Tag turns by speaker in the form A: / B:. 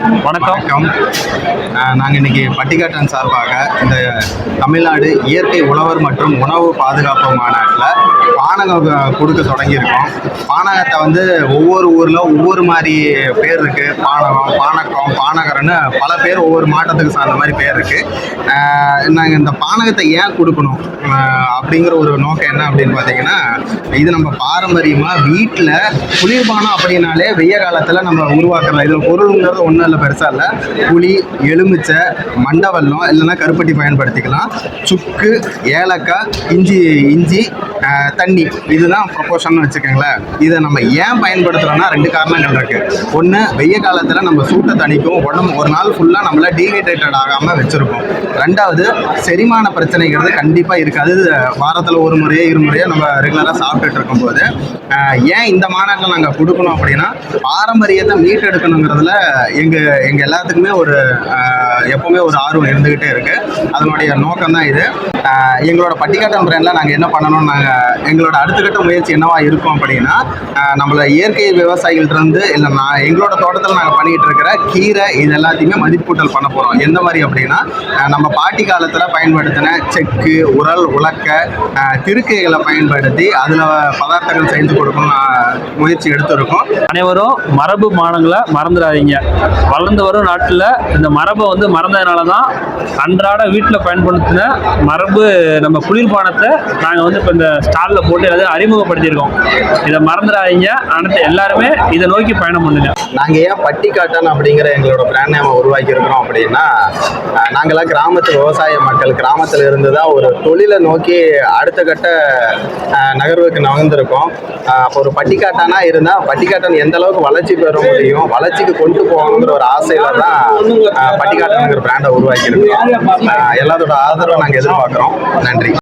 A: வணக்கம். நாங்கள் இன்னைக்கு பட்டிக்காட்டன் சார்பாக இந்த தமிழ்நாடு இயற்கை உழவர் மற்றும் உணவு பாதுகாப்பு மாநாட்டில் பானகம் கொடுக்க தொடங்கியிருக்கோம். பானகத்தை வந்து ஒவ்வொரு ஊரில் ஒவ்வொரு மாதிரி பேர் இருக்குது. பானகம், பானக்கம், பானகரன்னு பல பேர் ஒவ்வொரு மாவட்டத்துக்கு சார்ந்த மாதிரி பேர் இருக்குது. நாங்கள் இந்த பானகத்தை ஏன் கொடுக்கணும் அப்படிங்கிற ஒரு நோக்கம் என்ன அப்படின்னு பார்த்தீங்கன்னா, இது நம்ம பாரம்பரியமாக வீட்டில் குளிர்பானம் அப்படின்னாலே வெய்ய காலத்தில் நம்ம உருவாக்குறோம். இதில் பொருளுங்கிறது ஒன்றும் இல்லை, பெருசாக இல்லை. புளி, எலுமிச்சை, மண்டவெல்லம் இல்லைன்னா கருப்பட்டி பயன்படுத்திக்கலாம். சுக்கு, ஏலக்காய், இஞ்சி, தண்ணி, இதுதான் ப்ரொபோர்ஷன் வச்சுக்கோங்களேன். இதை நம்ம ஏன் பயன்படுத்துகிறோன்னா 2 காரணங்கள் இருக்குது. ஒன்று, வெய்ய காலத்தில் நம்ம சூட்டை தணிக்கும், உடம்பு ஒரு நாள் ஃபுல்லாக நம்மளை டீஹைட்ரேட்டட் ஆகாமல் வச்சுருக்கோம். 2வது, செரிமான பிரச்சனைங்கிறது கண்டிப்பாக இருக்காது. வாரத்தில் ஒரு முறையோ 2 முறையோ நம்ம ரெகுலராக சாப்பிட்டுட்டு இருக்கும்போது ஏன் இந்த மாநாட்டில் நாங்கள் கொடுக்கணும் அப்படின்னா, பாரம்பரியத்தை மீட்டெடுக்கணுங்கிறதுல எங்கள் எல்லாத்துக்குமே எப்போவுமே ஒரு ஆர்வம் இருந்துக்கிட்டே இருக்குது. அதனுடைய நோக்கம் தான் இது. எங்களோட பட்டிக்காட்டன் பிராண்டில் நாங்கள் என்ன பண்ணணும், எங்களோட அடுத்தக்கட்ட முயற்சி என்னவா இருக்கும் அப்படின்னா, நம்மளை இயற்கை விவசாயிகள்கிட்டருந்து இல்லை எங்களோட தோட்டத்தில் நாங்கள் பண்ணிகிட்டு இருக்கிற கீரை இது எல்லாத்தையுமே மதிப்பூட்டல் பண்ண போகிறோம். எந்த மாதிரி அப்படின்னா, நம்ம பாட்டி காலத்தில் பயன்படுத்தின செக்கு, உரல், உலக்க, திருக்கைகளை பயன்படுத்தி அதில் பதார்த்தங்கள் செஞ்சு கொடுக்கணும் முயற்சி எடுத்திருக்கோம்.
B: அனைவரும் மரபு மானங்களை மறந்துடாதீங்க. வளர்ந்து வரும் நாட்டில் இந்த மரபை மறந்ததுனால தான் அன்றாட வீட்டில் பயன்படுத்தின மரபு நம்ம குளிர்பானத்தை நாங்கள் இப்போ இந்த ஸ்டாலில் போட்டு எல்லாத்தையும் அறிமுகப்படுத்தியிருக்கோம். இதை மறந்துடாதீங்க. அடுத்து எல்லாருமே இதை நோக்கி பயணம் பண்ணுங்க.
A: நாங்கள் ஏன் பட்டிக்காட்டன் அப்படிங்கிற எங்களோட பிராண்ட் நேமை உருவாக்கி இருக்கிறோம் அப்படின்னா, நாங்களாம் கிராமத்து விவசாய மக்கள், கிராமத்தில் இருந்து தான் ஒரு தொழிலை நோக்கி அடுத்த கட்ட நகர்வுக்கு நகர்ந்திருக்கோம். அப்போ ஒரு பட்டிக்காட்டானா இருந்தால் பட்டிக்காட்டன் எந்த அளவுக்கு வளர்ச்சி பெற முடியும், வளர்ச்சிக்கு கொண்டு போகணுங்கிற ஒரு ஆசையில தான் பட்டிக்காட்டனுங்கிற பிராண்டை உருவாக்கி இருக்கோம். எல்லாத்தோட ஆதரவை நாங்கள் எதிர்பார்க்குறோம். நன்றி.